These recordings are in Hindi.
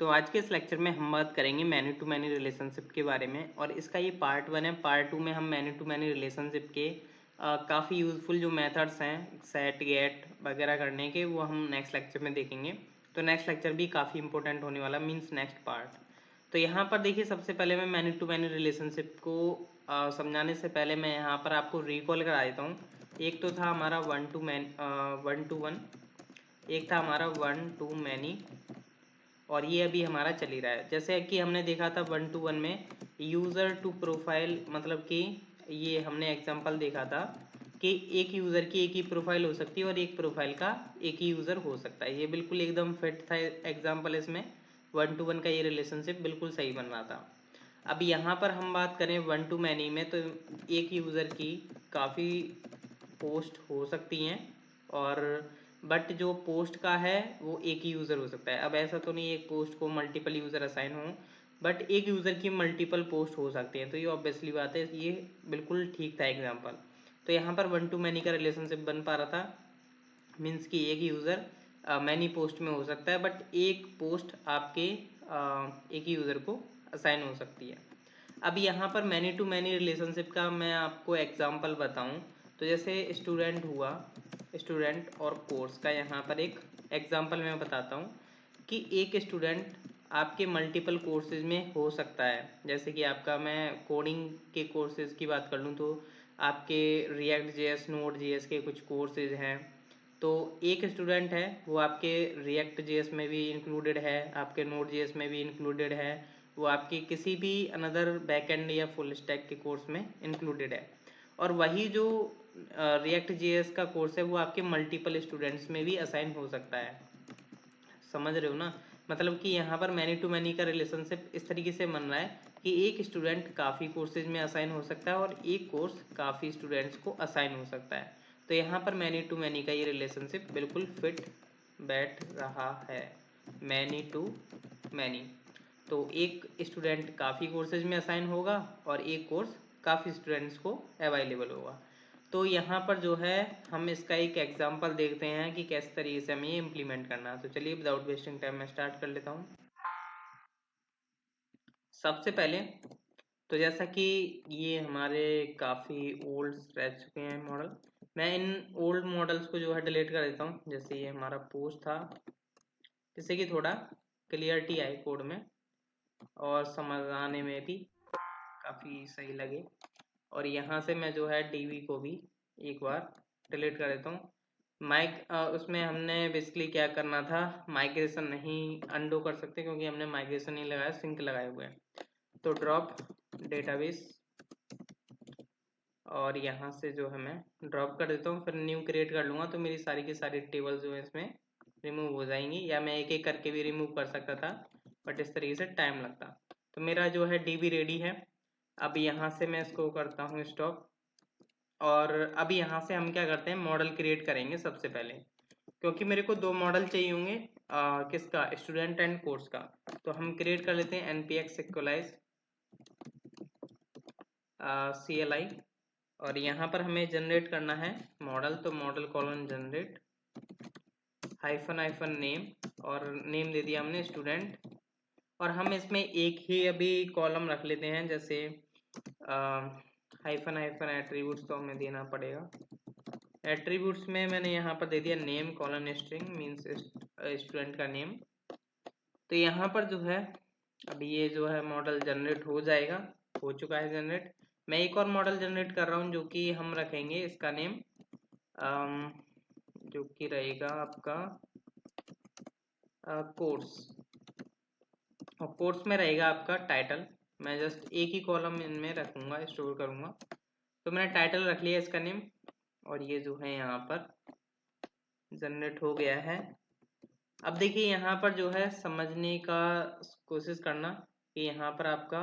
तो आज के इस लेक्चर में हम बात करेंगे मैनी टू मैनी रिलेशनशिप के बारे में और इसका ये पार्ट 1 है। पार्ट 2 में हम मैनी टू मैनी रिलेशनशिप के काफ़ी यूज़फुल जो मेथड्स हैं सेट गेट वगैरह करने के वो हम नेक्स्ट लेक्चर में देखेंगे। तो नेक्स्ट लेक्चर भी काफ़ी इंपॉर्टेंट होने वाला मीन्स नेक्स्ट पार्ट। तो यहाँ पर देखिए सबसे पहले मैं मैनी टू मैनी रिलेशनशिप को समझाने से पहले मैं यहाँ पर आपको रिकॉल करा देता हूँ। एक तो था हमारा वन टू वन, एक था हमारा वन टू मैनी और ये अभी हमारा चल ही रहा है। जैसे कि हमने देखा था 1 to 1 में यूज़र टू प्रोफाइल, मतलब कि ये हमने एग्जांपल देखा था कि एक यूज़र की एक ही प्रोफाइल हो सकती है और एक प्रोफाइल का एक ही यूज़र हो सकता है। ये बिल्कुल एकदम फिट था एग्जांपल, इसमें 1 to 1 का ये रिलेशनशिप बिल्कुल सही बन रहा था। अब यहाँ पर हम बात करें 1 to मैनी में, तो एक यूज़र की काफ़ी पोस्ट हो सकती हैं और बट जो पोस्ट का है वो एक ही यूज़र हो सकता है। अब ऐसा तो नहीं एक पोस्ट को मल्टीपल यूज़र असाइन हो, बट एक यूज़र की मल्टीपल पोस्ट हो सकती हैं। तो ये ऑब्वियसली बात है, ये बिल्कुल ठीक था एग्जांपल। तो यहाँ पर 1 to मैनी का रिलेशनशिप बन पा रहा था, मीन्स कि एक यूज़र मैनी पोस्ट में हो सकता है बट एक पोस्ट आपके एक ही यूज़र को असाइन हो सकती है। अब यहाँ पर मैनी टू मैनी रिलेशनशिप का मैं आपको एग्जांपल बताऊं तो जैसे स्टूडेंट हुआ, स्टूडेंट और कोर्स का यहाँ पर एक एग्जांपल मैं बताता हूँ कि एक स्टूडेंट आपके मल्टीपल कोर्सेज में हो सकता है। जैसे कि आपका मैं कोडिंग के कोर्सेज की बात कर लूँ तो आपके रिएक्ट जेएस नोड जेएस के कुछ कोर्सेज हैं। तो एक स्टूडेंट है वो आपके रिएक्ट जेएस में भी इंक्लूडेड है, आपके नोड जेएस में भी इंक्लूडेड है, वो आपकी किसी भी अनदर बैकएंड या फुल स्टैक के कोर्स में इंक्लूडेड है। और वही जो रिएक्ट जेएस का कोर्स है वो आपके मल्टीपल स्टूडेंट्स में भी असाइन हो सकता है। समझ रहे हो ना? मतलब कि यहाँ पर मैनी टू मैनी का रिलेशनशिप इस तरीके से बन रहा है कि एक स्टूडेंट काफ़ी कोर्सेज में असाइन हो सकता है और एक कोर्स काफ़ी स्टूडेंट्स को असाइन हो सकता है। तो यहाँ पर मैनी टू मैनी का ये रिलेशनशिप बिल्कुल फिट बैठ रहा है। मैनी टू मैनी, तो एक स्टूडेंट काफ़ी कोर्सेज में असाइन होगा और एक कोर्स काफ़ी स्टूडेंट्स को अवेलेबल होगा। तो यहाँ पर जो है हम इसका एक एग्जांपल देखते हैं कि किस तरीके से हमें ये इम्प्लीमेंट करना है। तो चलिए विदाउट वेस्टिंग टाइम मैं स्टार्ट कर लेता हूँ। सबसे पहले तो जैसा कि ये हमारे काफ़ी ओल्ड रह चुके हैं मॉडल, मैं इन ओल्ड मॉडल्स को जो है डिलीट कर देता हूँ। जैसे ये हमारा पोस्ट था, जिससे कि थोड़ा क्लियरिटी आए कोड में और समझाने में भी काफ़ी सही लगे। और यहाँ से मैं जो है डीवी को भी एक बार डिलीट कर देता हूँ। उसमें हमने बेसिकली क्या करना था, माइग्रेशन नहीं अंडो कर सकते क्योंकि हमने माइग्रेशन नहीं लगाया, सिंक लगाए हुए हैं। तो ड्रॉप डेटाबेस और यहाँ से जो है मैं ड्रॉप कर देता हूँ, फिर न्यू क्रिएट कर लूँगा तो मेरी सारी की सारी टेबल जो है इसमें रिमूव हो जाएंगी, या मैं एक एक करके भी रिमूव कर सकता था बट इस तरीके से टाइम लगता। तो मेरा जो है डीबी रेडी है। अब यहाँ से मैं इसको करता हूँ स्टॉप और अब यहाँ से हम क्या करते हैं, मॉडल क्रिएट करेंगे सबसे पहले, क्योंकि मेरे को दो मॉडल चाहिए होंगे किसका, स्टूडेंट एंड कोर्स का। तो हम क्रिएट कर लेते हैं npx इक्वलाइज CLI और यहाँ पर हमें जनरेट करना है मॉडल। तो model colon generate hyphen hyphen name और नेम दे दिया हमने स्टूडेंट। और हम इसमें एक ही अभी कॉलम रख लेते हैं, जैसे हाइफन हाइफन एट्रीब्यूट्स तो हमें देना पड़ेगा। एट्रीब्यूट्स में मैंने यहाँ पर दे दिया name colon string means student का नेम। तो यहाँ पर जो है अभी ये जो है मॉडल जनरेट हो जाएगा, हो चुका है जनरेट। मैं एक और मॉडल जनरेट कर रहा हूँ जो कि हम रखेंगे इसका नेम जो कि रहेगा आपका कोर्स, और कोर्स में रहेगा आपका टाइटल। मैं जस्ट एक ही कॉलम इनमें रखूँगा, स्टोर करूँगा। तो मैंने टाइटल रख लिया इसका नेम और ये जो है यहाँ पर जनरेट हो गया है। अब देखिए यहाँ पर जो है समझने का कोशिश करना कि यहाँ पर आपका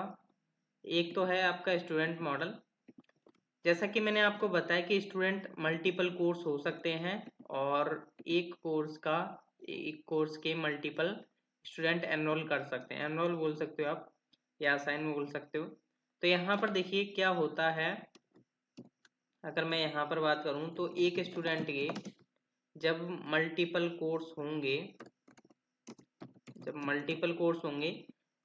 एक तो है आपका स्टूडेंट मॉडल। जैसा कि मैंने आपको बताया कि स्टूडेंट मल्टीपल कोर्स हो सकते हैं और एक कोर्स के मल्टीपल स्टूडेंट एनरोल कर सकते हैं। एनरोल बोल सकते हो आप या असाइन में बोल सकते हो। तो यहाँ पर देखिए क्या होता है, अगर मैं यहाँ पर बात करूँ तो एक स्टूडेंट के जब मल्टीपल कोर्स होंगे, जब मल्टीपल कोर्स होंगे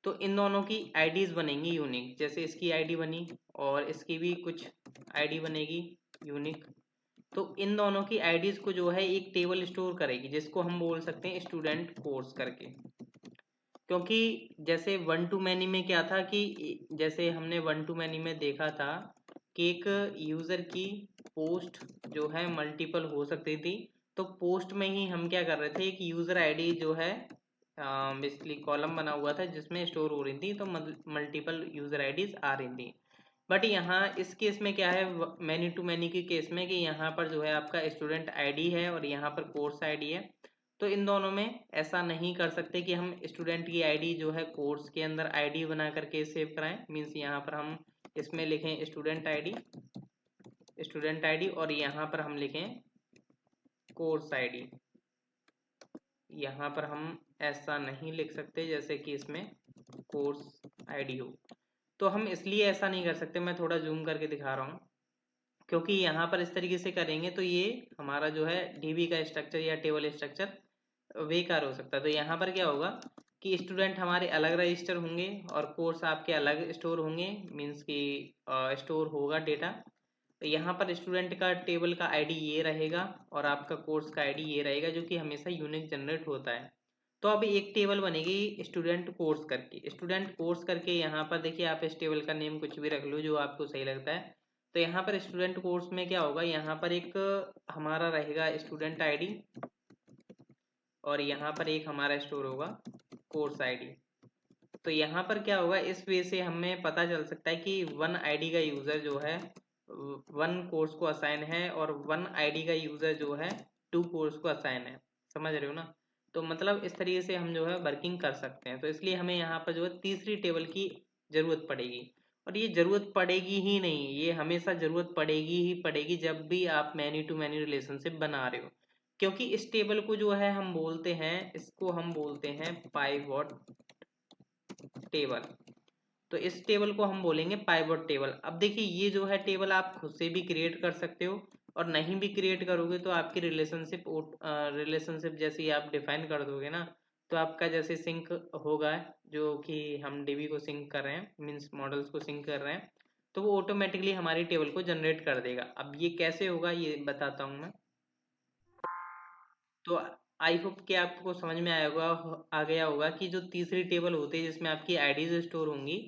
तो इन दोनों की आईडीज बनेंगी यूनिक। जैसे इसकी आईडी बनी और इसकी भी कुछ आईडी बनेगी यूनिक। तो इन दोनों की आईडीज को जो है एक टेबल स्टोर करेगी, जिसको हम बोल सकते हैं स्टूडेंट कोर्स करके। क्योंकि जैसे वन टू मैनी में क्या था कि जैसे हमने वन टू मैनी में देखा था कि एक यूज़र की पोस्ट जो है मल्टीपल हो सकती थी। तो पोस्ट में ही हम क्या कर रहे थे, एक यूज़र आईडी जो है बेसिकली कॉलम बना हुआ था जिसमें स्टोर हो रही थी, तो मल्टीपल यूज़र आईडीज आ रही थी। बट यहाँ इस केस में क्या है, मैनी टू मैनी के केस में, कि यहाँ पर जो है आपका स्टूडेंट आईडी है और यहाँ पर कोर्स आईडी है। तो इन दोनों में ऐसा नहीं कर सकते कि हम स्टूडेंट की आईडी जो है कोर्स के अंदर आईडी बना करके सेव कराएं। मीन्स यहाँ पर हम इसमें लिखें स्टूडेंट आईडी और यहाँ पर हम लिखें कोर्स आईडी। यहाँ पर हम ऐसा नहीं लिख सकते जैसे कि इसमें कोर्स आईडी हो। तो हम इसलिए ऐसा नहीं कर सकते, मैं थोड़ा जूम करके दिखा रहा हूँ, क्योंकि यहाँ पर इस तरीके से करेंगे तो ये हमारा जो है डीबी का स्ट्रक्चर या टेबल स्ट्रक्चर बेकार हो सकता है। तो यहाँ पर क्या होगा कि स्टूडेंट हमारे अलग रजिस्टर होंगे और कोर्स आपके अलग स्टोर होंगे। मीन्स कि स्टोर होगा डेटा। तो यहाँ पर स्टूडेंट का टेबल का आईडी ये रहेगा और आपका कोर्स का आईडी ये रहेगा, जो कि हमेशा यूनिक जनरेट होता है। तो अब एक टेबल बनेगी स्टूडेंट कोर्स करके। यहाँ पर देखिए, आप इस टेबल का नेम कुछ भी रख लो जो आपको सही लगता है। तो यहाँ पर स्टूडेंट कोर्स में क्या होगा, यहाँ पर एक हमारा रहेगा स्टूडेंट आईडी और यहाँ पर एक हमारा स्टोर होगा कोर्स आईडी। तो यहाँ पर क्या होगा, इस वे से हमें पता चल सकता है कि वन आईडी का यूज़र जो है वन कोर्स को असाइन है और वन आईडी का यूज़र जो है टू कोर्स को असाइन है। समझ रहे हो ना? तो मतलब इस तरीके से हम जो है वर्किंग कर सकते हैं। तो इसलिए हमें यहाँ पर जो है तीसरी टेबल की ज़रूरत पड़ेगी। और ये ज़रूरत पड़ेगी ही नहीं, ये हमेशा ज़रूरत पड़ेगी ही पड़ेगी जब भी आप मैनी टू मैनी रिलेशनशिप बना रहे हो। क्योंकि इस टेबल को जो है हम बोलते हैं, इसको हम बोलते हैं पाइवट टेबल। तो इस टेबल को हम बोलेंगे पाइवट टेबल। अब देखिए, ये जो है टेबल आप खुद से भी क्रिएट कर सकते हो और नहीं भी क्रिएट करोगे तो आपकी रिलेशनशिप जैसे ही आप डिफाइन कर दोगे ना, तो आपका जैसे सिंक होगा, जो कि हम डीबी को सिंक कर रहे हैं, मीन्स मॉडल्स को सिंक कर रहे हैं, तो वो ऑटोमेटिकली हमारी टेबल को जनरेट कर देगा। अब ये कैसे होगा ये बताता हूँ मैं। तो आई होप कि आपको समझ में आ गया होगा कि जो तीसरी टेबल होती है जिसमें आपकी आईडीज स्टोर होंगी,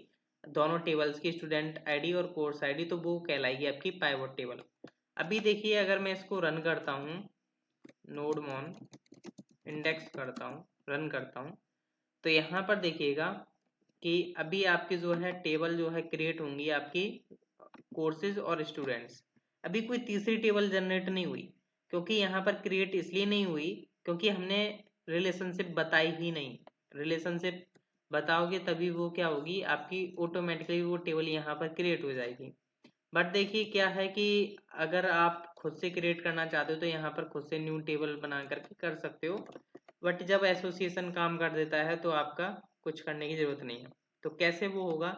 दोनों टेबल्स की, स्टूडेंट आईडी और कोर्स आईडी, तो वो कहलाएगी आपकी पाइवट टेबल। अभी देखिए, अगर मैं इसको रन करता हूँ, नोडमॉन इंडेक्स करता हूँ, रन करता हूँ, तो यहाँ पर देखिएगा कि अभी आपकी जो है टेबल जो है क्रिएट होंगी आपकी कोर्सेज और स्टूडेंट्स। अभी कोई तीसरी टेबल जनरेट नहीं हुई। क्योंकि यहाँ पर क्रिएट इसलिए नहीं हुई क्योंकि हमने रिलेशनशिप बताई ही नहीं। रिलेशनशिप बताओगे तभी वो क्या होगी, आपकी ऑटोमेटिकली वो टेबल यहाँ पर क्रिएट हो जाएगी। बट देखिए क्या है कि अगर आप खुद से क्रिएट करना चाहते हो तो यहाँ पर खुद से न्यू टेबल बना करके कर सकते हो। बट जब एसोसिएशन काम कर देता है तो आपका कुछ करने की जरूरत नहीं है। तो कैसे वो होगा,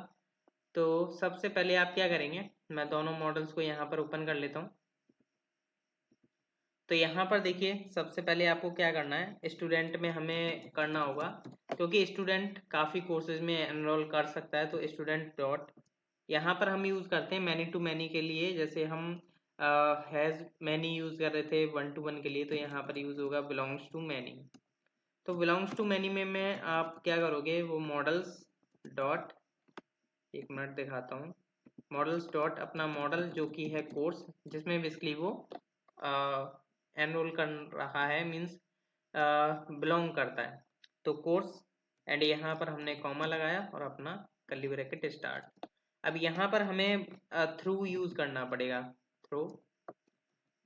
तो सबसे पहले आप क्या करेंगे, मैं दोनों मॉडल्स को यहाँ पर ओपन कर लेता हूँ। तो यहाँ पर देखिए, सबसे पहले आपको क्या करना है, स्टूडेंट में हमें करना होगा, क्योंकि स्टूडेंट काफ़ी कोर्सेज में एनरोल कर सकता है। तो स्टूडेंट डॉट, यहाँ पर हम यूज़ करते हैं मैनी टू मैनी के लिए। जैसे हम हैज़ मैनी यूज़ कर रहे थे वन टू वन के लिए, तो यहाँ पर यूज़ होगा बिलोंग्स टू मैनी। तो बिलोंग्स टू मैनी में आप क्या करोगे, वो मॉडल्स डॉट, एक मिनट दिखाता हूँ, मॉडल्स डॉट अपना मॉडल जो कि है कोर्स, जिसमें बेसिकली वो एनरोल कर रहा है, मीन्स बिलोंग करता है, तो कोर्स। एंड यहाँ पर हमने कॉमा लगाया और अपना कर्ली ब्रैकेट स्टार्ट। अब यहाँ पर हमें थ्रू यूज करना पड़ेगा, थ्रू।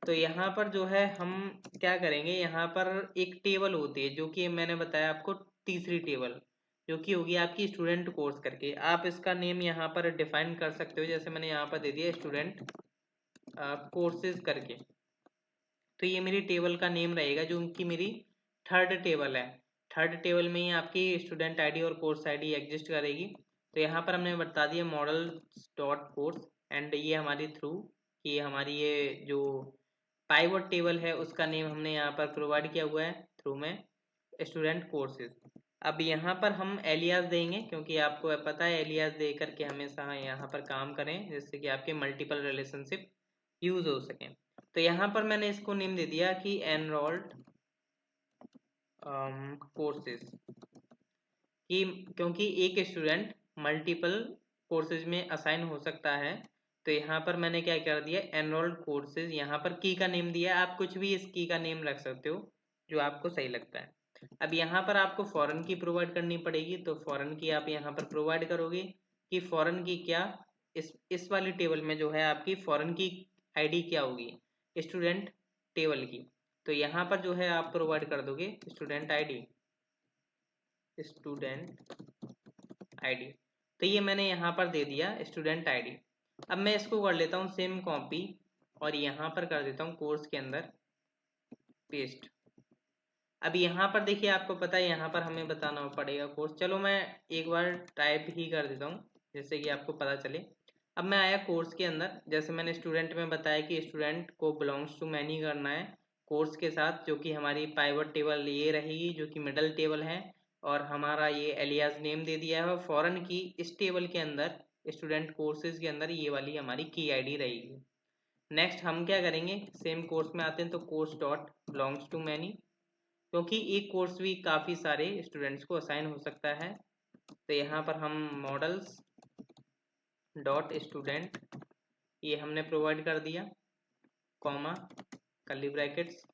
तो यहाँ पर जो है हम क्या करेंगे, यहाँ पर एक टेबल होती है जो कि मैंने बताया आपको, तीसरी टेबल, जो कि होगी आपकी स्टूडेंट कोर्स करके। आप इसका नेम यहाँ पर डिफाइन कर सकते हो, जैसे मैंने यहाँ पर दे दिया स्टूडेंट कोर्सेज करके। तो ये मेरी टेबल का नेम रहेगा, जो उनकी मेरी थर्ड टेबल है। थर्ड टेबल में ही आपकी स्टूडेंट आईडी और कोर्स आईडी एग्जिस्ट करेगी। तो यहाँ पर हमने बता दिया मॉडल डॉट कोर्स, एंड ये हमारी थ्रू, ये हमारी ये जो पाइवट टेबल है उसका नेम हमने यहाँ पर प्रोवाइड किया हुआ है थ्रू में, स्टूडेंट कोर्सेज। अब यहाँ पर हम एलियास देंगे, क्योंकि आपको पता है एलियास दे करके हमेशा यहाँ पर काम करें, जिससे कि आपके मल्टीपल रिलेशनशिप यूज हो सके। तो यहाँ पर मैंने इसको नेम दे दिया कि एनरोल्ड कोर्सेज, कि क्योंकि एक स्टूडेंट मल्टीपल कोर्सेज में असाइन हो सकता है। तो यहाँ पर मैंने क्या कर दिया, एनरोल्ड कोर्सेज, यहाँ पर की का नेम दिया। आप कुछ भी इस की का नेम रख सकते हो जो आपको सही लगता है। अब यहाँ पर आपको फॉरेन की प्रोवाइड करनी पड़ेगी, तो फॉरेन की आप यहाँ पर प्रोवाइड करोगे कि फॉरेन की क्या, इस वाली टेबल में जो है आपकी फॉरेन की आईडी क्या होगी, स्टूडेंट टेबल की। तो यहाँ पर जो है आप प्रोवाइड कर दोगे स्टूडेंट आईडी, स्टूडेंट आईडी। तो ये मैंने यहाँ पर दे दिया स्टूडेंट आईडी। अब मैं इसको कर लेता हूँ सेम कॉपी और यहाँ पर कर देता हूँ कोर्स के अंदर पेस्ट। अब यहाँ पर देखिए, आपको पता है यहाँ पर हमें बताना पड़ेगा कोर्स। चलो मैं एक बार टाइप ही कर देता हूँ जैसे कि आपको पता चले। अब मैं आया कोर्स के अंदर, जैसे मैंने स्टूडेंट में बताया कि स्टूडेंट को बिलोंग्स टू मैनी करना है कोर्स के साथ, जो कि हमारी पाइवट टेबल ये रहेगी जो कि मिडल टेबल है, और हमारा ये एलियास नेम दे दिया है। फॉरेन की इस टेबल के अंदर स्टूडेंट कोर्सेज के अंदर ये वाली हमारी की आईडी रहेगी। नेक्स्ट हम क्या करेंगे, सेम कोर्स में आते हैं, तो course dot belongs to many, क्योंकि एक कोर्स भी काफ़ी सारे स्टूडेंट्स को असाइन हो सकता है। तो यहाँ पर हम मॉडल्स डॉट स्टूडेंट ये हमने प्रोवाइड कर दिया, कॉमा कर्ली ब्रैकेट्स।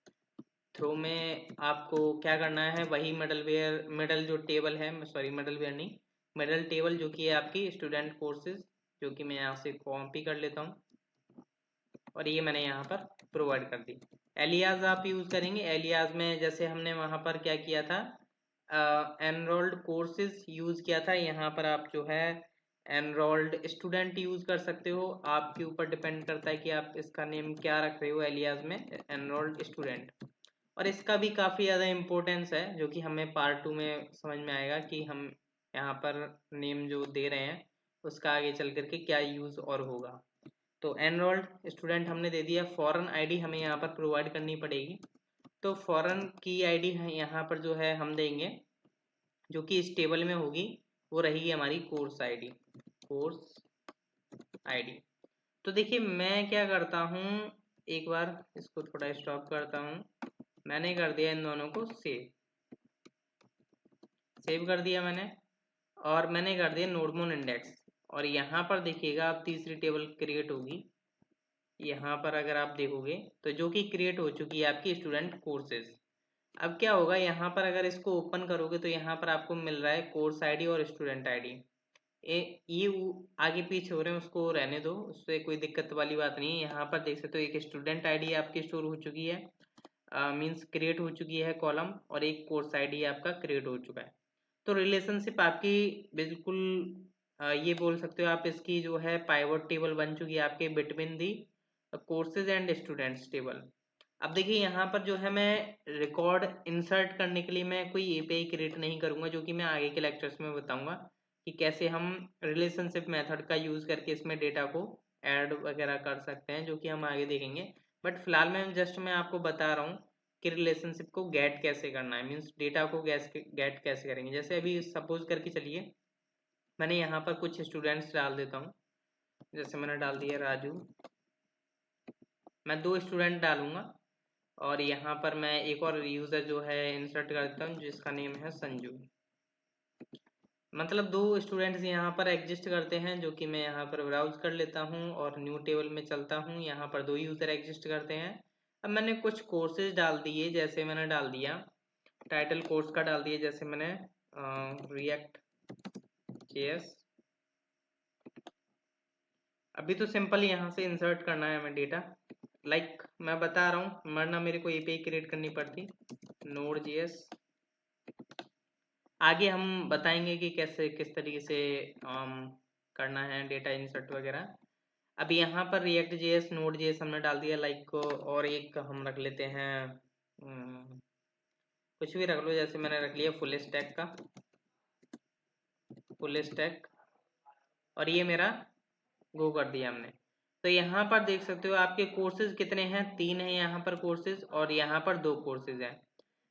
थ्रू में आपको क्या करना है, वही मिडल जो टेबल है, सॉरी मिडल वेयर नहीं, मिडल टेबल जो कि है आपकी स्टूडेंट कोर्सेज, जो कि मैं यहाँ से कॉपी कर लेता हूँ और ये मैंने यहाँ पर प्रोवाइड कर दी। एलियाज आप यूज़ करेंगे, एलियाज में जैसे हमने वहाँ पर क्या किया था, एनरोल्ड कोर्सेज यूज़ किया था, यहाँ पर आप जो है एनरोल्ड स्टूडेंट यूज़ कर सकते हो। आपके ऊपर डिपेंड करता है कि आप इसका नेम क्या रख रहे हो एलियाज में, एनरोल्ड स्टूडेंट। और इसका भी काफ़ी ज़्यादा इम्पोर्टेंस है, जो कि हमें पार्ट 2 में समझ में आएगा कि हम यहाँ पर नेम जो दे रहे हैं उसका आगे चल करके क्या यूज़ और होगा। तो एनरोल्ड स्टूडेंट हमने दे दिया। फॉरेन आईडी हमें यहाँ पर प्रोवाइड करनी पड़ेगी, तो फॉरेन की आईडी यहाँ पर जो है हम देंगे, जो कि इस टेबल में होगी, वो रहेगी हमारी कोर्स आईडी, कोर्स आईडी। तो देखिए मैं क्या करता हूँ, एक बार इसको थोड़ा स्टॉप करता हूँ। मैंने कर दिया इन दोनों को सेव कर दिया मैंने, और मैंने कर दिया नोडमोन इंडेक्स। और यहाँ पर देखिएगा आप तीसरी टेबल क्रिएट होगी, यहाँ पर अगर आप देखोगे तो जो कि क्रिएट हो चुकी है आपकी स्टूडेंट कोर्सेज। अब क्या होगा, यहाँ पर अगर इसको ओपन करोगे तो यहाँ पर आपको मिल रहा है कोर्स आईडी और स्टूडेंट आईडी। ये आगे पीछे हो रहे हैं, उसको रहने दो, उससे कोई दिक्कत वाली बात नहीं है। यहाँ पर देख सकते हो एक स्टूडेंट आईडी आपकी स्टोर हो चुकी है, मीन्स क्रिएट हो चुकी है कॉलम, और एक कोर्स आईडी आपका क्रिएट हो चुका है। तो रिलेशनशिप आपकी बिल्कुल ये बोल सकते हो आप, इसकी जो है पाइवट टेबल बन चुकी है आपके between the courses and students table. अब देखिए यहाँ पर जो है मैं रिकॉर्ड इंसर्ट करने के लिए मैं कोई एपीआई क्रिएट नहीं करूँगा, जो कि मैं आगे के लेक्चर्स में बताऊँगा कि कैसे हम रिलेशनशिप मेथड का यूज़ करके इसमें डेटा को ऐड वगैरह कर सकते हैं, जो कि हम आगे देखेंगे। बट फिलहाल मैं आपको बता रहा हूँ कि रिलेशनशिप को गेट कैसे करना है, मीन्स डेटा को गेट कैसे करेंगे। जैसे अभी सपोज करके चलिए मैंने यहाँ पर कुछ स्टूडेंट्स डाल देता हूँ, जैसे मैंने डाल दिया राजू, मैं 2 स्टूडेंट डालूंगा, और यहाँ पर मैं एक और यूज़र जो है इंसर्ट कर देता हूँ जिसका नेम है संजू। मतलब 2 स्टूडेंट्स यहाँ पर एग्जिस्ट करते हैं, जो कि मैं यहाँ पर ब्राउज कर लेता हूँ और न्यू टेबल में चलता हूँ। यहाँ पर 2 यूज़र एग्जिस्ट करते हैं। अब मैंने कुछ कोर्सेज डाल दिए, जैसे मैंने डाल दिया टाइटल कोर्स का डाल दिया, जैसे मैंने रिएक्ट जेएस। अभी तो सिंपल यहाँ से इंसर्ट करना है हमें डेटा, लाइक मैं बता रहा हूँ, वरना मेरे को एपीआई क्रिएट करनी पड़ती। नोड जेएस, आगे हम बताएंगे कि कैसे किस तरीके से करना है डेटा इंसर्ट वगैरह। अब यहाँ पर रिएक्ट जेएस नोड जेएस हमने डाल दिया, लाइक और एक हम रख लेते हैं कुछ भी रख लो, जैसे मैंने रख लिया फुल स्टैक का, फुल स्टैक, और ये मेरा गो कर दिया हमने। तो यहाँ पर देख सकते हो आपके कोर्सेज कितने हैं, 3 हैं यहाँ पर कोर्सेज, और यहाँ पर 2 कोर्सेज हैं।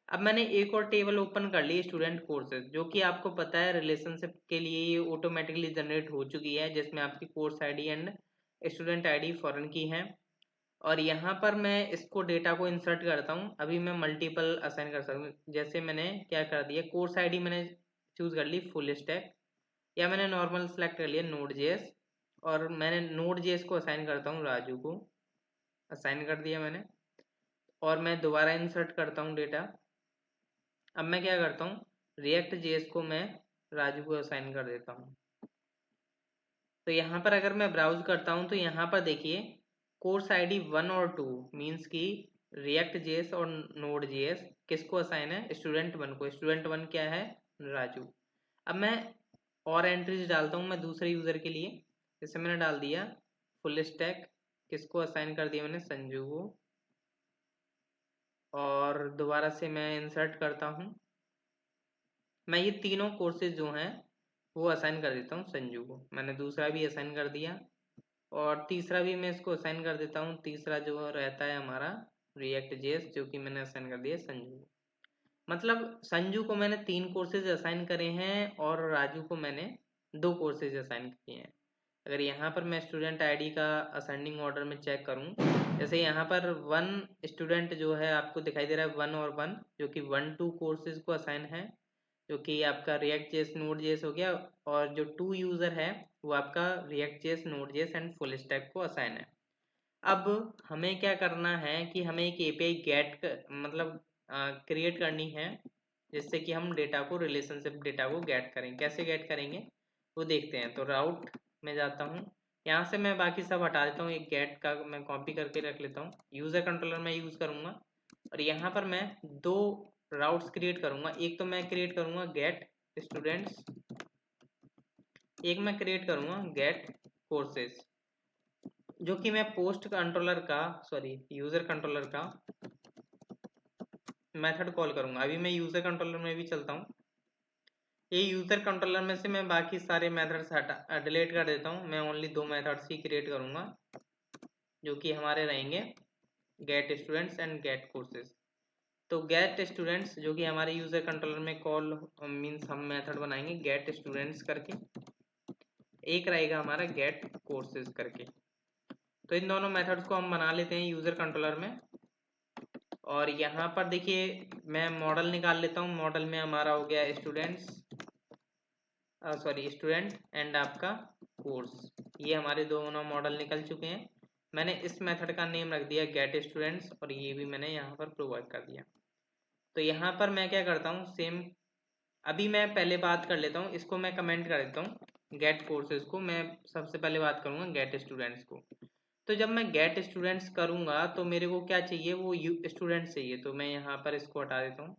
अब मैंने एक और टेबल ओपन कर ली स्टूडेंट कोर्सेज, जो कि आपको पता है रिलेशनशिप के लिए ये ऑटोमेटिकली जनरेट हो चुकी है, जिसमें आपकी course ID and student ID foreign की है। और यहाँ पर मैं इसको डेटा को इंसर्ट करता हूँ। अभी मैं मल्टीपल असाइन कर सकता हूँ। जैसे मैंने क्या कर दिया, कोर्स आईडी मैंने चूज कर ली फुल स्टैक, या मैंने नॉर्मल सेलेक्ट कर लिया नोड जेएस, और मैंने नोड जेएस को असाइन करता हूँ राजू को, असाइन कर दिया मैंने। और मैं दोबारा इंसर्ट करता हूँ डेटा। अब मैं क्या करता हूँ, रिएक्ट जेएस को मैं राजू को असाइन कर देता हूँ। तो यहाँ पर अगर मैं ब्राउज करता हूँ तो यहाँ पर देखिए कोर्स आईडी 1 और 2 मीन्स कि रिएक्ट जेएस और नोड जेएस किसको असाइन है, स्टूडेंट 1 को। स्टूडेंट 1 क्या है, राजू। अब मैं और एंट्रीज डालता हूँ मैं दूसरे यूजर के लिए। जैसे मैंने डाल दिया फुल स्टैक, किसको असाइन कर दिया मैंने, संजू को। और दोबारा से मैं इंसर्ट करता हूँ, मैं ये तीनों कोर्सेज जो हैं वो असाइन कर देता हूँ संजू को। मैंने दूसरा भी असाइन कर दिया और तीसरा भी मैं इसको असाइन कर देता हूँ। तीसरा जो रहता है हमारा रिएक्ट जेएस, जो कि मैंने असाइन कर दिया संजू को। मतलब संजू को मैंने 3 कोर्सेज असाइन करे हैं और राजू को मैंने 2 कोर्सेज असाइन किए हैं। अगर यहाँ पर मैं स्टूडेंट आईडी का असेंडिंग ऑर्डर में चेक करूँ, जैसे यहाँ पर 1 स्टूडेंट जो है आपको दिखाई दे रहा है 1 और 1, जो कि 1-2 कोर्सेज को असाइन है, जो कि आपका रिएक्ट जेएस नोड जेएस हो गया। और जो 2 यूज़र है वो आपका react JS node JS and full stack को असाइन है। अब हमें क्या करना है कि हमें एक एपीआई गेट मतलब क्रिएट करनी है, जिससे कि हम डेटा को रिलेशनशिप डेटा को गेट करें। कैसे गेट करेंगे वो देखते हैं। तो राउट में जाता हूँ, यहाँ से मैं बाकी सब हटा देता हूँ, एक गेट का मैं कॉपी करके रख लेता हूँ। यूज़र कंट्रोलर में यूज़ करूँगा और यहाँ पर मैं 2 राउट्स क्रिएट करूँगा। एक तो मैं क्रिएट करूँगा गेट स्टूडेंट्स, एक मैं क्रिएट करूँगा गेट कोर्सेज, जो कि मैं पोस्ट कंट्रोलर का यूज़र कंट्रोलर का मेथड कॉल करूँगा। अभी मैं यूज़र कंट्रोलर में भी चलता हूँ। ये यूज़र कंट्रोलर में से मैं बाकी सारे मेथड्स हटा डिलीट कर देता हूँ। मैं ओनली 2 मेथड्स ही क्रिएट करूँगा, जो कि हमारे रहेंगे get students and get courses. तो गेट स्टूडेंट्स जो कि हमारे यूज़र कंट्रोलर में कॉल मीन्स हम मेथड बनाएंगे गेट स्टूडेंट्स करके, एक रहेगा हमारा गेट कोर्सेज करके। तो इन दोनों मेथड्स को हम बना लेते हैं यूज़र कंट्रोलर में। और यहाँ पर देखिए मैं मॉडल निकाल लेता हूँ। मॉडल में हमारा हो गया स्टूडेंट एंड आपका कोर्स। ये हमारे दोनों मॉडल निकल चुके हैं। मैंने इस मेथड का नेम रख दिया गेट स्टूडेंट्स और ये भी मैंने यहाँ पर प्रोवाइड कर दिया। तो यहाँ पर मैं क्या करता हूँ, सेम अभी मैं पहले बात कर लेता हूँ, इसको मैं कमेंट कर देता हूँ गेट कोर्सेज को। मैं सबसे पहले बात करूँगा गेट स्टूडेंट्स को। तो जब मैं गेट स्टूडेंट्स करूँगा तो मेरे को क्या चाहिए, वो स्टूडेंट्स चाहिए। तो मैं यहाँ पर इसको हटा देता हूँ।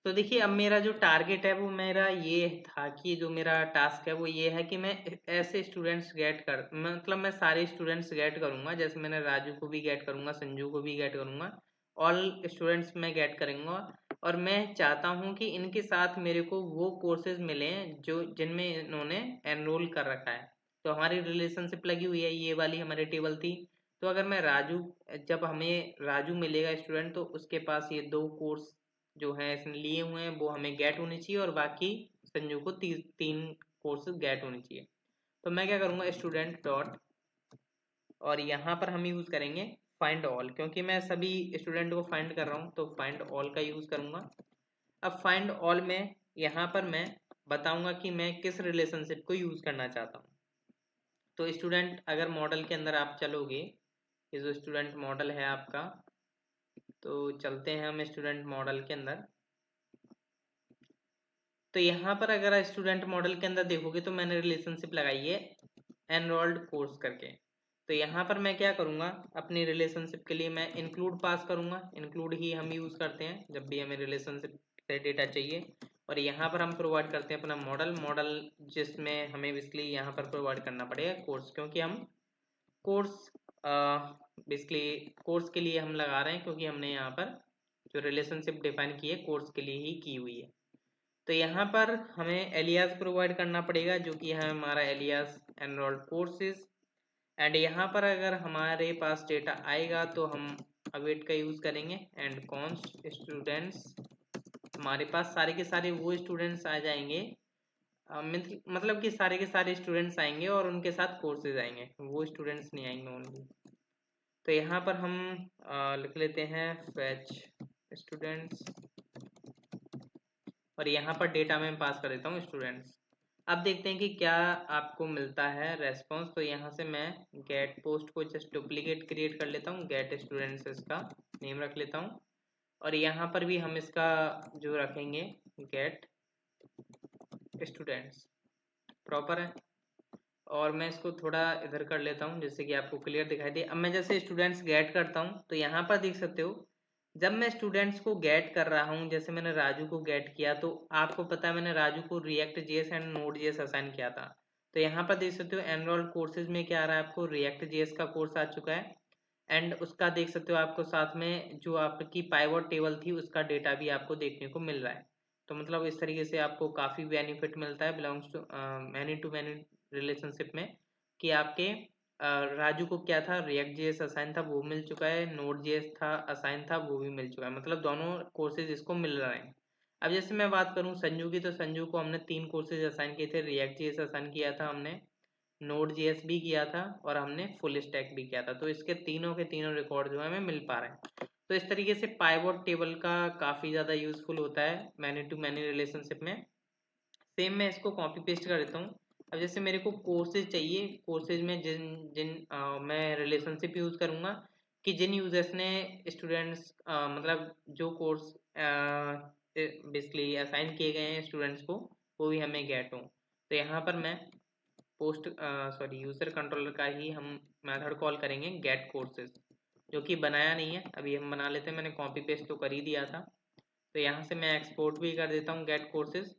तो देखिए अब मेरा जो टारगेट है वो मेरा ये था कि जो मेरा टास्क है वो ये है कि मैं ऐसे स्टूडेंट्स गेट कर मतलब मैं सारे स्टूडेंट्स गेट करूँगा। जैसे मैंने राजू को भी गेट करूँगा, संजू को भी गेट करूँगा, ऑल स्टूडेंट्स मैं गेट करूँगा। और मैं चाहता हूँ कि इनके साथ मेरे को वो कोर्सेज मिलें जो जिनमें इन्होंने एनरोल कर रखा है। तो हमारी रिलेशनशिप लगी हुई है, ये वाली हमारी टेबल थी। तो अगर मैं राजू जब हमें राजू मिलेगा स्टूडेंट, तो उसके पास ये 2 कोर्स जो है इसने लिए हुए हैं वो हमें गेट होनी चाहिए, और बाकी संजू को 3 कोर्सेज गेट होनी चाहिए। तो मैं क्या करूँगा स्टूडेंट डॉट, और यहाँ पर हम यूज़ करेंगे फाइंड ऑल, क्योंकि मैं सभी स्टूडेंट को फाइंड कर रहा हूँ तो फाइंड ऑल का यूज़ करूँगा। अब फाइंड ऑल में यहाँ पर मैं बताऊँगा कि मैं किस रिलेशनशिप को यूज़ करना चाहता हूँ। तो स्टूडेंट अगर मॉडल के अंदर आप चलोगे, ये जो स्टूडेंट मॉडल है आपका, तो चलते हैं हम स्टूडेंट मॉडल के अंदर। तो यहाँ पर अगर स्टूडेंट मॉडल के अंदर देखोगे तो मैंने रिलेशनशिप लगाई है एनरोल्ड कोर्स करके। तो यहाँ पर मैं क्या करूँगा, अपनी रिलेशनशिप के लिए मैं इंक्लूड पास करूँगा। इंक्लूड ही हम यूज़ करते हैं जब भी हमें रिलेशनशिप से डेटा चाहिए। और यहाँ पर हम प्रोवाइड करते हैं अपना मॉडल, जिसमें हमें बेसिकली यहाँ पर प्रोवाइड करना पड़ेगा कोर्स, क्योंकि हम कोर्स बेसिकली कोर्स के लिए हम लगा रहे हैं, क्योंकि हमने यहाँ पर जो रिलेशनशिप डिफाइन की है कोर्स के लिए ही की हुई है। तो यहाँ पर हमें एलियास प्रोवाइड करना पड़ेगा, जो कि है हमारा एलियास एनरोल्ड कोर्सेज। एंड यहाँ पर अगर हमारे पास डेटा आएगा तो हम अवेट का यूज़ करेंगे एंड कॉन्स्ट स्टूडेंट्स। हमारे पास सारे के सारे वो स्टूडेंट्स आ जाएंगे, मतलब कि सारे के सारे स्टूडेंट्स आएंगे और उनके साथ कोर्सेज आएंगे, वो स्टूडेंट्स नहीं आएंगे ओनली। तो यहाँ पर हम लिख लेते हैं फैच स्टूडेंट्स और यहाँ पर डेटा में पास कर देता हूँ स्टूडेंट्स। अब देखते हैं कि क्या आपको मिलता है रेस्पॉन्स। तो यहाँ से मैं गेट पोस्ट को जस्ट डुप्लीकेट क्रिएट कर लेता हूँ, गेट स्टूडेंट्स इसका नेम रख लेता हूँ और यहाँ पर भी हम इसका जो रखेंगे गेट स्टूडेंट्स, प्रॉपर है। और मैं इसको थोड़ा इधर कर लेता हूँ जिससे कि आपको क्लियर दिखाई दे। अब मैं जैसे स्टूडेंट्स गेट करता हूँ तो यहाँ पर देख सकते हो, जब मैं स्टूडेंट्स को गेट कर रहा हूँ, जैसे मैंने राजू को गेट किया तो आपको पता है मैंने राजू को react JS and node JS assign किया था। तो यहाँ पर देख सकते हो एनरोल्ड कोर्सेज में क्या आ रहा है, आपको रिएक्ट जेएस का कोर्स आ चुका है एंड उसका देख सकते हो आपको साथ में जो आपकी पाइवट टेबल थी उसका डेटा भी आपको देखने को मिल रहा है। तो मतलब इस तरीके से आपको काफ़ी बेनिफिट मिलता है बिलोंग्स टू मैनी रिलेशनशिप में, कि आपके राजू को क्या था, रिएक्ट जेएस असाइन था वो मिल चुका है, नोड जेएस था असाइन था वो भी मिल चुका है, मतलब दोनों कोर्सेज इसको मिल रहे हैं। अब जैसे मैं बात करूं संजू की, तो संजू को हमने 3 कोर्सेज असाइन किए थे, रिएक्ट जेएस असाइन किया था हमने, नोड जेएस भी किया था और हमने फुल स्टैक भी किया था। तो इसके तीनों के तीनों रिकॉर्ड जो है हमें मिल पा रहे हैं। तो इस तरीके से पाइवट टेबल का काफ़ी ज़्यादा यूजफुल होता है मैनी टू मैनी रिलेशनशिप में। सेम मैं इसको कॉपी पेस्ट कर देता हूँ। अब जैसे मेरे को कोर्सेज चाहिए, कोर्सेज में जिन जिन मैं रिलेशनशिप यूज़ करूँगा कि जिन यूजर्स ने स्टूडेंट्स मतलब जो कोर्स बेसिकली असाइन किए गए हैं स्टूडेंट्स को वो भी हमें गेट हो। तो यहाँ पर मैं पोस्ट सॉरी यूज़र कंट्रोलर का ही हम मेथड कॉल करेंगे गेट कोर्सेज, जो कि बनाया नहीं है, अभी हम बना लेते हैं, मैंने कॉपी पेस्ट तो कर ही दिया था। तो यहाँ से मैं एक्सपोर्ट भी कर देता हूँ गेट कोर्सेज।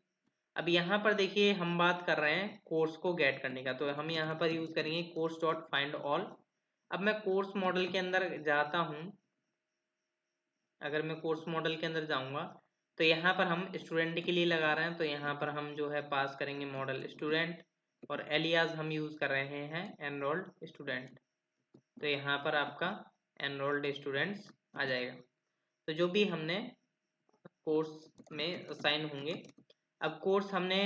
अब यहाँ पर देखिए हम बात कर रहे हैं कोर्स को गेट करने का, तो हम यहाँ पर यूज़ करेंगे कोर्स डॉट फाइंड ऑल। अब मैं कोर्स मॉडल के अंदर जाता हूँ, अगर मैं कोर्स मॉडल के अंदर जाऊँगा तो यहाँ पर हम स्टूडेंट के लिए लगा रहे हैं, तो यहाँ पर हम जो है पास करेंगे मॉडल स्टूडेंट और एलियास हम यूज़ कर रहे हैं एनरोल्ड स्टूडेंट। तो यहाँ पर आपका एनरोल्ड स्टूडेंट्स आ जाएगा, तो जो भी हमने कोर्स में असाइन होंगे। अब कोर्स हमने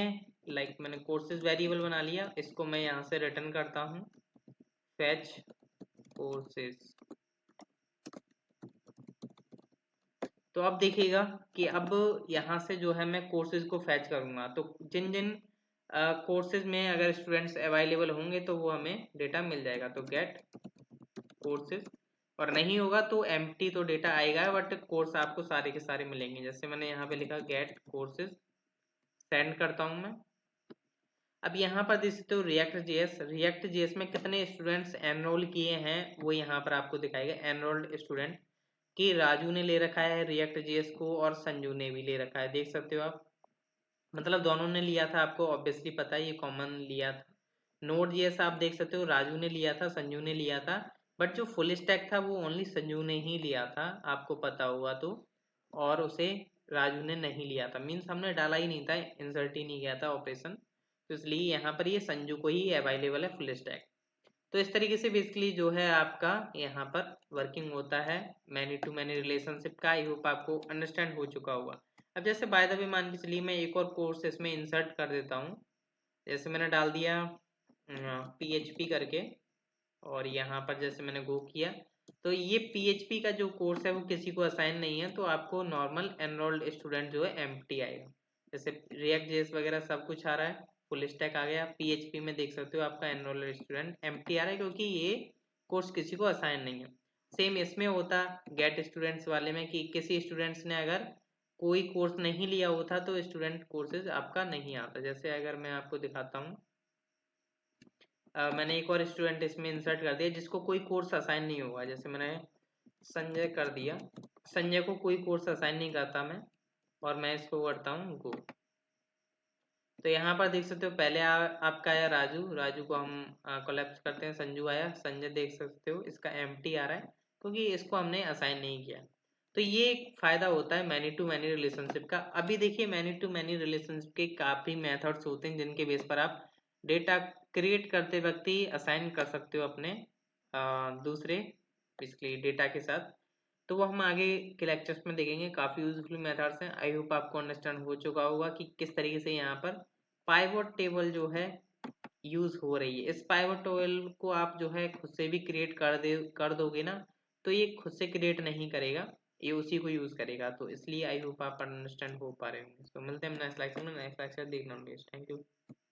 मैंने कोर्सेज वेरिएबल बना लिया, इसको मैं यहाँ से रिटर्न करता हूँ फैच कोर्सेज। तो अब देखिएगा कि अब यहाँ से जो है मैं कोर्सेज को फैच करूँगा, तो जिन जिन कोर्सेज में अगर स्टूडेंट्स अवेलेबल होंगे तो वो हमें डेटा मिल जाएगा। तो गेट कोर्सेज, और नहीं होगा तो एम्प्टी तो डेटा आएगा बट कोर्स आपको सारे के सारे मिलेंगे। जैसे मैंने यहाँ पे लिखा गेट कोर्सेज, सेंड करता हूँ मैं। अब यहाँ पर देख सकते हो रिएक्ट जेएस में कितने स्टूडेंट्स एनरोल किए हैं वो यहाँ पर आपको दिखाएगा, एनरोल्ड स्टूडेंट कि राजू ने ले रखा है रिएक्ट जेएस को और संजू ने भी ले रखा है, देख सकते हो आप, मतलब दोनों ने लिया था, आपको ऑब्वियसली पता है ये कॉमन लिया था। नोड जेएस आप देख सकते हो राजू ने लिया था संजू ने लिया था, बट जो फुल स्टैक था वो ओनली संजू ने ही लिया था, आपको पता हुआ तो, और उसे राजू ने नहीं लिया था, मीन्स हमने डाला ही नहीं था, इंसर्ट ही नहीं किया था ऑपरेशन, तो इसलिए यहाँ पर ये संजू को ही अवेलेबल है फुल स्टैक। तो इस तरीके से बेसिकली जो है आपका यहाँ पर वर्किंग होता है मैनी टू मैनी रिलेशनशिप का। आई होप आपको अंडरस्टैंड हो चुका होगा। अब जैसे बाय द वे मान के चलिए मैं एक और कोर्स इसमें इंसर्ट कर देता हूँ, जैसे मैंने डाल दिया PHP करके, और यहाँ पर जैसे मैंने गो किया तो ये PHP का जो कोर्स है वो किसी को असाइन नहीं है, तो आपको नॉर्मल एनरोल्ड स्टूडेंट जो है एम्प्टी आएगा। जैसे रिएक्ट जेएस वगैरह सब कुछ आ रहा है, फुल स्टैक आ गया, PHP में देख सकते हो आपका एनरोल्ड स्टूडेंट एम्प्टी आ रहा है क्योंकि ये कोर्स किसी को असाइन नहीं है। सेम इसमें होता गेट स्टूडेंट्स वाले में कि किसी स्टूडेंट्स ने अगर कोई कोर्स नहीं लिया होता तो स्टूडेंट कोर्सेज आपका नहीं आता। जैसे अगर मैं आपको दिखाता हूँ, मैंने एक और स्टूडेंट इसमें इंसर्ट कर दिया जिसको कोई कोर्स असाइन नहीं होगा, जैसे मैंने संजय कर दिया, संजय को कोई कोर्स असाइन नहीं करता मैं, और मैं इसको करता हूँ गो। तो यहाँ पर देख सकते हो पहले आपका आया राजू, राजू को हम कोलैप्स करते हैं, संजू आया, संजय देख सकते हो इसका एम्प्टी आ रहा है क्योंकि इसको हमने असाइन नहीं किया। तो ये एक फायदा होता है मैनी टू मैनी रिलेशनशिप का। अभी देखिए मैनी टू मैनी रिलेशनशिप के काफ़ी मेथड्स होते हैं जिनके बेस पर आप डेटा क्रिएट करते वक्त ही असाइन कर सकते हो अपने दूसरे बेसिकली डेटा के साथ। तो वो हम आगे के लेक्चर्स में देखेंगे, काफ़ी यूजफुल मेथड्स हैं। आई होप आपको अंडरस्टैंड हो चुका होगा कि किस तरीके से यहाँ पर पाइवट टेबल जो है यूज हो रही है। इस पाइवट टेबल को आप जो है खुद से भी क्रिएट कर दोगे ना, तो ये खुद से क्रिएट नहीं करेगा, ये उसी को यूज करेगा। तो इसलिए आई होप आप अंडरस्टैंड हो पा रहे होंगे। तो मिलते हैं नेक्स्ट लेक्चर में। नेक्स्ट लेक्चर देखना। Thank you.